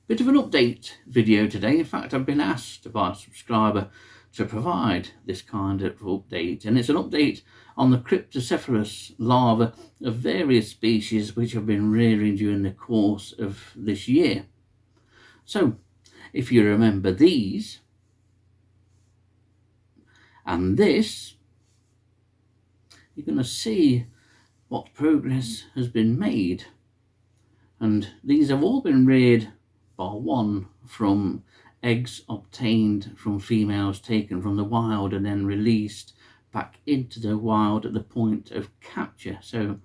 Bit of an update video today. In fact, I've been asked by a subscriber to provide this kind of update, and it's an update on the Cryptocephalus larvae of various species which have been rearing during the course of this year. So, if you remember these and this, you're going to see what progress has been made. And these have all been reared bar one from eggs obtained from females taken from the wild and then released back into the wild at the point of capture. So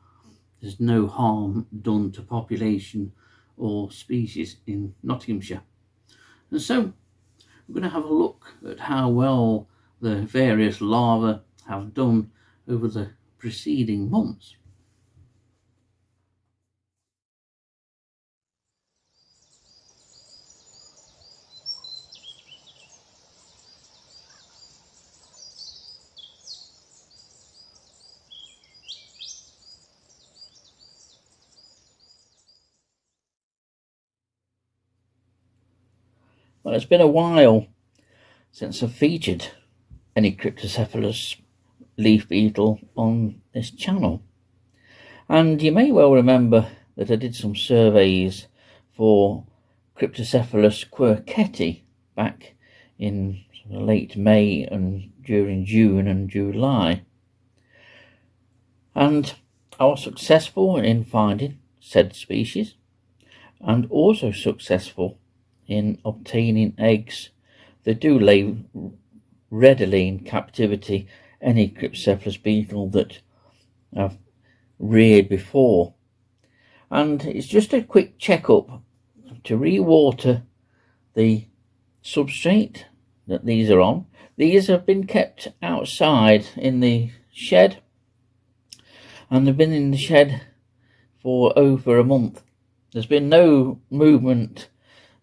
there's no harm done to population or species in Nottinghamshire. And so we're going to have a look at how well the various larvae have done over the preceding months. Well, it's been a while since I've featured any Cryptocephalus leaf beetle on this channel, and you may well remember that I did some surveys for Cryptocephalus quercetti back in late May and during June and July, and I was successful in finding said species and also successful in obtaining eggs that do lay readily in captivity any Cryptocephalus beetle that I've reared before. And it's just a quick checkup to re-water the substrate that these are on. These have been kept outside in the shed, and they've been in the shed for over a month. There's been no movement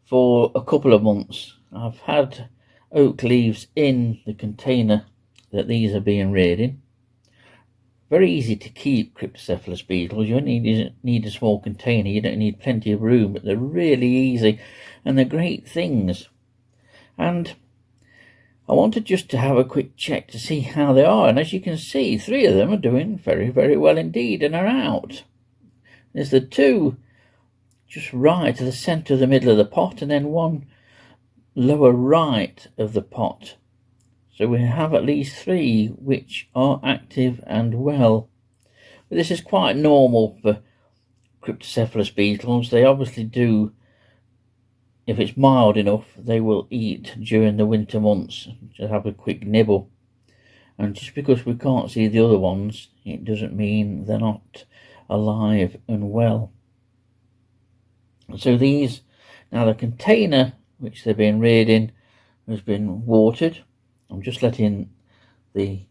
for a couple of months. I've had oak leaves in the container that these are being reared in. Very easy to keep Cryptocephalus beetles. You only need a small container. You don't need plenty of room, but they're really easy and they're great things. And I wanted just to have a quick check to see how they are, and as you can see, 3 of them are doing very, very well indeed and are out. There's the 2 just right to the centre of the middle of the pot, and then 1 lower right of the pot. So we have at least 3 which are active and well. But this is quite normal for Cryptocephalus beetles. They obviously do, if it's mild enough, they will eat during the winter months, to have a quick nibble. And just because we can't see the other ones, it doesn't mean they're not alive and well. So these, now the container which they're being reared in has been watered. I'm just letting the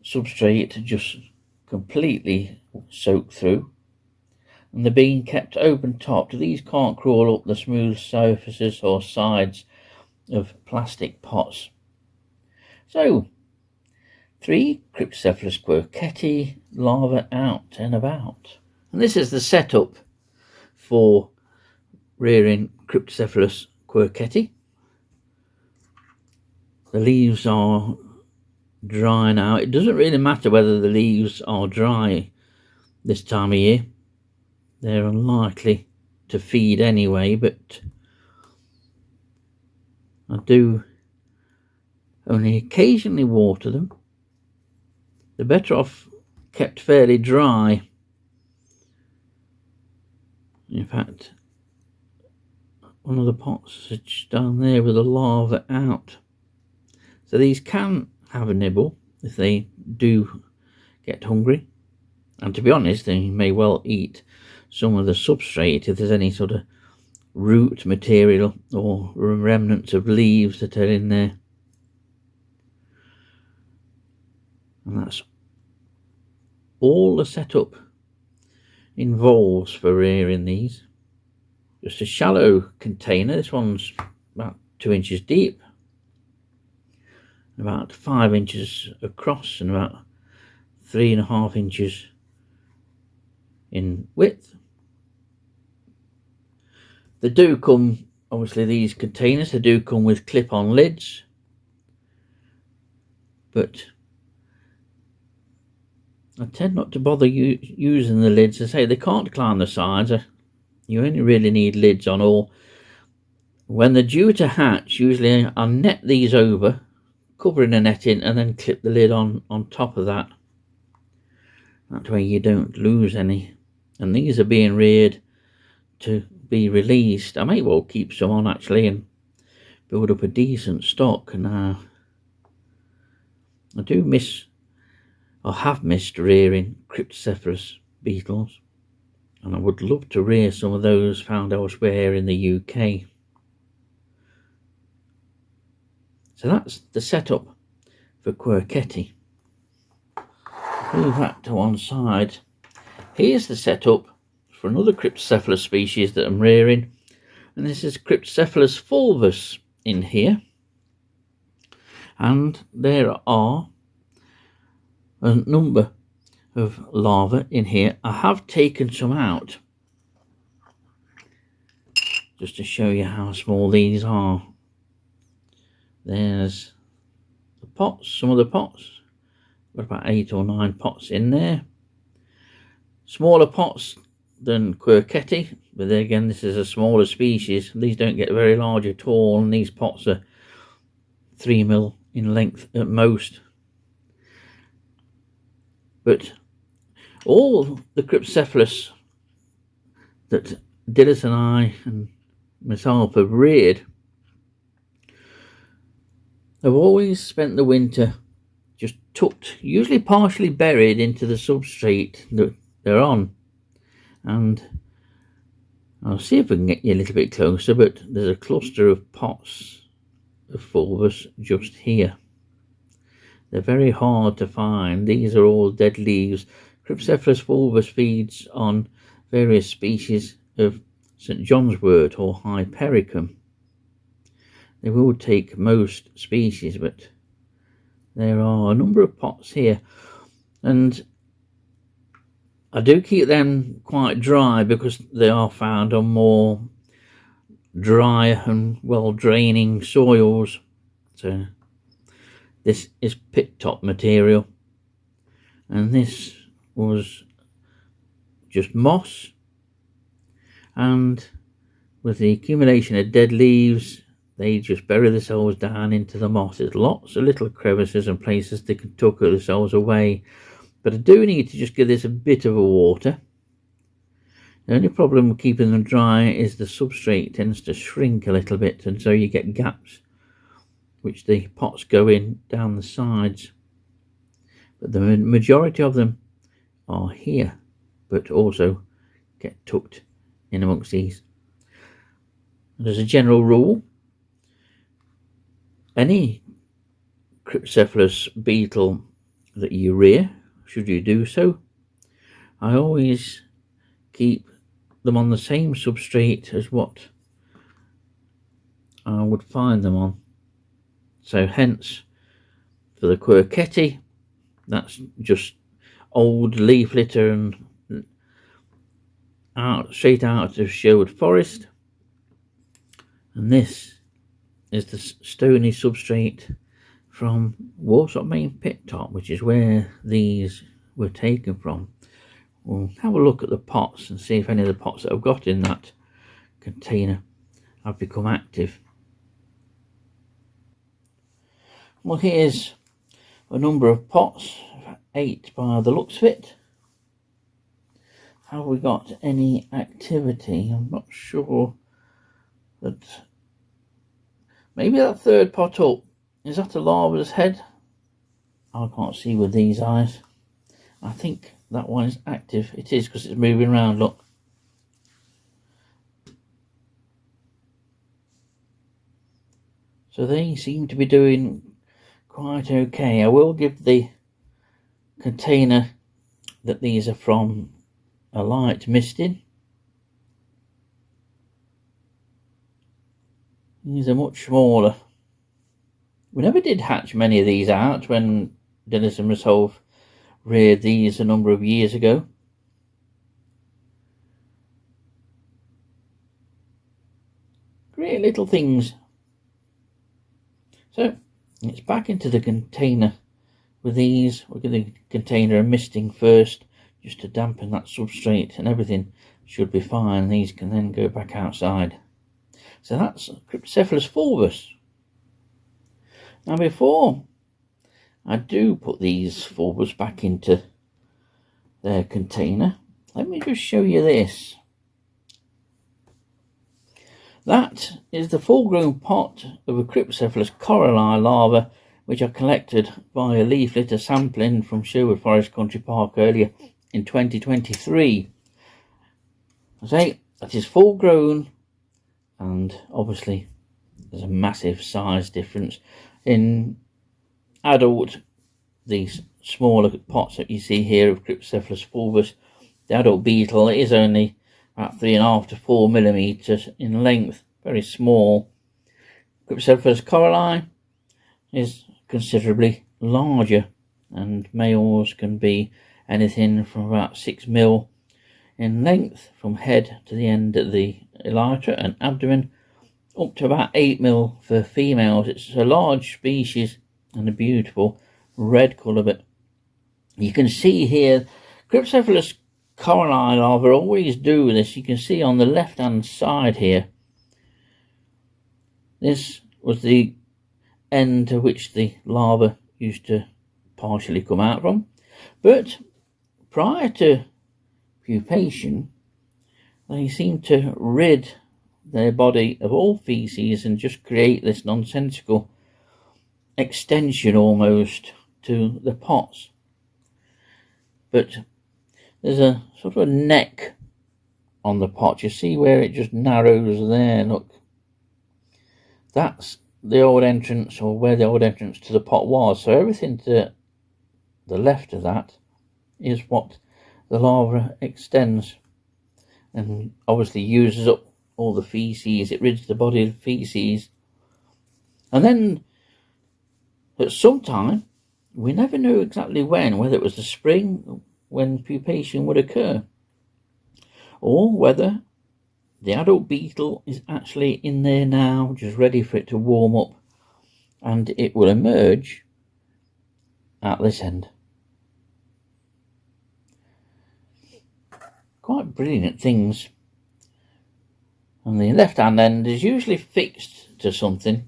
substrate just completely soak through, and they're being kept open topped. These can't crawl up the smooth surfaces or sides of plastic pots. So 3 Cryptocephalus quercetti larvae out and about. And this is the setup for rearing Cryptocephalus quercetti. The leaves are dry now. It doesn't really matter whether the leaves are dry this time of year. They're unlikely to feed anyway, but I do only occasionally water them. They're better off kept fairly dry. In fact, one of the pots is just down there with the larvae out. So these can have a nibble if they do get hungry. And to be honest, they may well eat some of the substrate if there's any sort of root material or remnants of leaves that are in there. And that's all the setup involves for rearing these. Just a shallow container. This one's about 2 inches deep, about 5 inches across, and about 3.5 inches in width. They do come, obviously these containers, they do come with clip-on lids, but I tend not to bother using the lids. I say they can't climb the sides. You only really need lids on, or when they're due to hatch, usually I'll net these over, covering the netting, and then clip the lid on top of that. That way you don't lose any. And these are being reared to be released. I may well keep some on actually and build up a decent stock. Now I do miss, or have missed, rearing Cryptocephus beetles, and I would love to rear some of those found elsewhere in the UK. So that's the setup for Quercetti. Move that to one side. Here's the setup for another Cryptocephalus species that I'm rearing, and this is Cryptocephalus fulvus in here, and there are a number of larvae in here. I have taken some out just to show you how small these are. There's the pots, some of the pots, got about 8 or 9 pots in there. Smaller pots than Quercetti, but then again this is a smaller species. These don't get very large at all, and these pots are 3 mil in length at most. But all the Cryptocephalus that Dillis and I and myself have reared have always spent the winter just tucked, usually partially buried into the substrate that they're on. And I'll see if I can get you a little bit closer, but there's a cluster of pots of fulvus just here. They're very hard to find. These are all dead leaves. Cryptocephalus fulvus feeds on various species of St. John's wort or Hypericum. They will take most species, but there are a number of pots here, and I do keep them quite dry because they are found on more dry and well draining soils. So this is pit top material, and this was just moss, and with the accumulation of dead leaves they just bury themselves down into the moss. There's lots of little crevices and places they can tuck themselves away, but I do need to just give this a bit of a water. The only problem with keeping them dry is the substrate tends to shrink a little bit, and so you get gaps which the pots go in down the sides. But the majority of them are here, but also get tucked in amongst these. And as a general rule, any Cryptocephalus beetle that you rear, should you do so, I always keep them on the same substrate as what I would find them on. So hence for the Quercetti, that's just old leaf litter and straight out of Sherwood Forest, and this is the stony substrate from Warsop Main Pit Top, which is where these were taken from. We'll have a look at the pots and see if any of the pots that I've got in that container have become active. Well, here's a number of pots, 8 by the looks of it. Have we got any activity? I'm not sure. That maybe that third pot up, is that a larva's head? I can't see with these eyes. I think that one is active. It is, because it's moving around, look. So they seem to be doing quite okay. I will give the container that these are from a light misting. These are much smaller. We never did hatch many of these out when Dennis and myself reared these a number of years ago. Great little things. So it's back into the container with these. We'll give the container a misting first, just to dampen that substrate, and everything should be fine. These can then go back outside. So that's Cryptocephalus fulvus. Now before I do put these fulvus back into their container, let me just show you this. That is the full-grown pot of a Cryptocephalus coralli larva, which I collected via leaf litter sampling from Sherwood Forest Country Park earlier in 2023. I say that is full-grown, and obviously there's a massive size difference. In adult, these smaller pots that you see here of Cryptocephalus fulvus, the adult beetle is only about 3.5 to 4 millimeters in length, very small. Cryptocephalus coralli is considerably larger, and males can be anything from about 6 mil in length from head to the end of the elytra and abdomen, up to about 8 mil for females. It's a large species and a beautiful red colour, but you can see here Cryptocephalus coralli larvae always do this. You can see on the left hand side here, this was the end to which the larva used to partially come out from, but prior to pupation they seem to rid their body of all feces and just create this nonsensical extension almost to the pots. But there's a sort of a neck on the pot. You see where it just narrows there, look. That's the old entrance, or where the old entrance to the pot was. So everything to the left of that is what the larva extends, and obviously uses up all the feces. It rids the body of feces, and then at some time, we never knew exactly when, whether it was the spring when pupation would occur, or whether the adult beetle is actually in there now, just ready for it to warm up, and it will emerge at this end. Quite brilliant things. And the left hand end is usually fixed to something,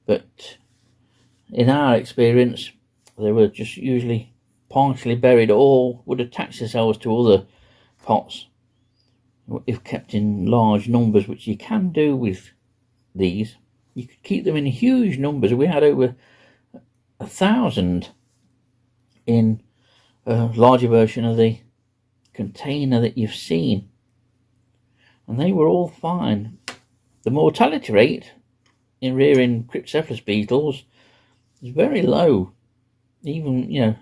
but in our experience they were just usually partially buried, or would attach themselves to other pots if kept in large numbers, which you can do with these. You could keep them in huge numbers. We had over 1,000 in a larger version of the container that you've seen, and they were all fine. The mortality rate in rearing Cryptocephalus beetles is very low, even, you know,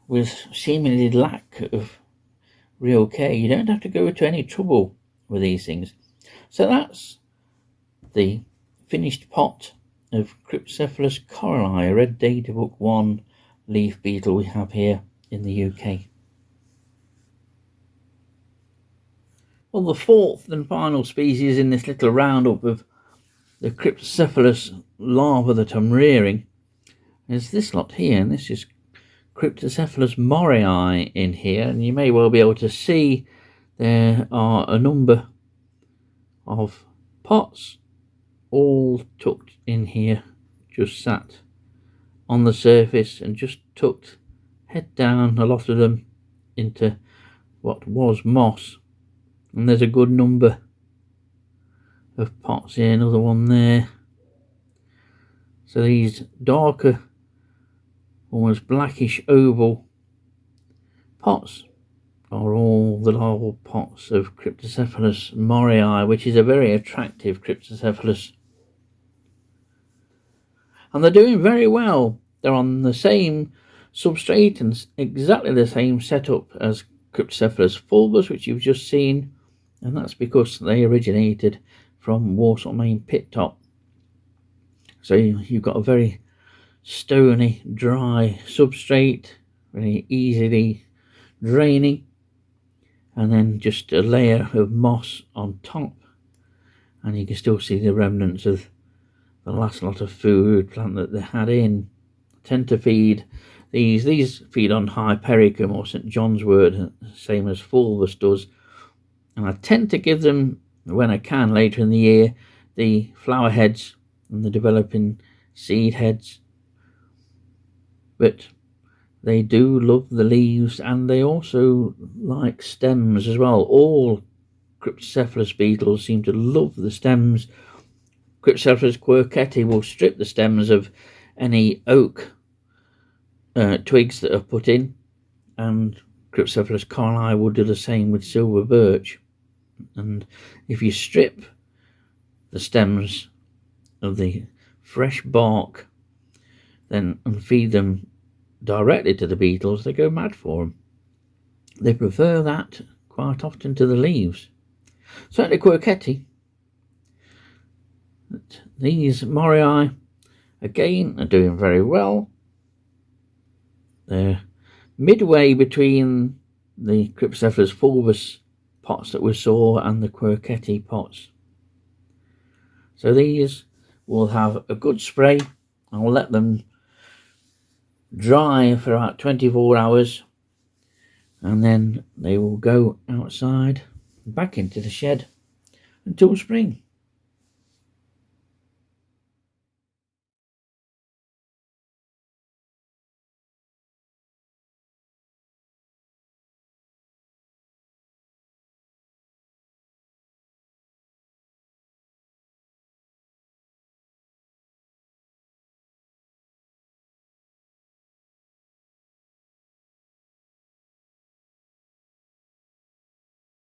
with seemingly lack of real care. You don't have to go to any trouble with these things. So that's the finished pot of Cryptocephalus coralli, a Red Data Book 1 leaf beetle we have here in the UK. Well, the fourth and final species in this little roundup of the Cryptocephalus larva that I'm rearing is this lot here, and this is Cryptocephalus morii in here, and you may well be able to see there are a number of pots all tucked in here, just sat on the surface and just tucked head down, a lot of them into what was moss. And there's a good number of pots here, another one there. So these darker, almost blackish oval pots are all the larval pots of Cryptocephalus morii, which is a very attractive Cryptocephalus. And they're doing very well. They're on the same substrate and exactly the same setup as Cryptocephalus fulvus, which you've just seen, and that's because they originated from Walsall Main pit top. So you've got a very stony, dry substrate, very easily draining, and then just a layer of moss on top, and you can still see the remnants of the last lot of food plant that they had in. Tend to feed these feed on Hypericum or St John's wort, same as fulvus does, and I tend to give them, when I can later in the year, the flower heads and the developing seed heads, but they do love the leaves, and they also like stems as well. All Cryptocephalus beetles seem to love the stems. Cryptocephalus quercetti will strip the stems of any oak twigs that are put in, and Cryptocephalus carli will do the same with silver birch. And if you strip the stems of the fresh bark then and feed them directly to the beetles, they go mad for them. They prefer that quite often to the leaves. Certainly quercetti. These morii again are doing very well. They're midway between the Cryptocephalus fulvus pots that we saw and the quercetti pots. So these will have a good spray. I'll let them dry for about 24 hours and then they will go outside back into the shed until spring.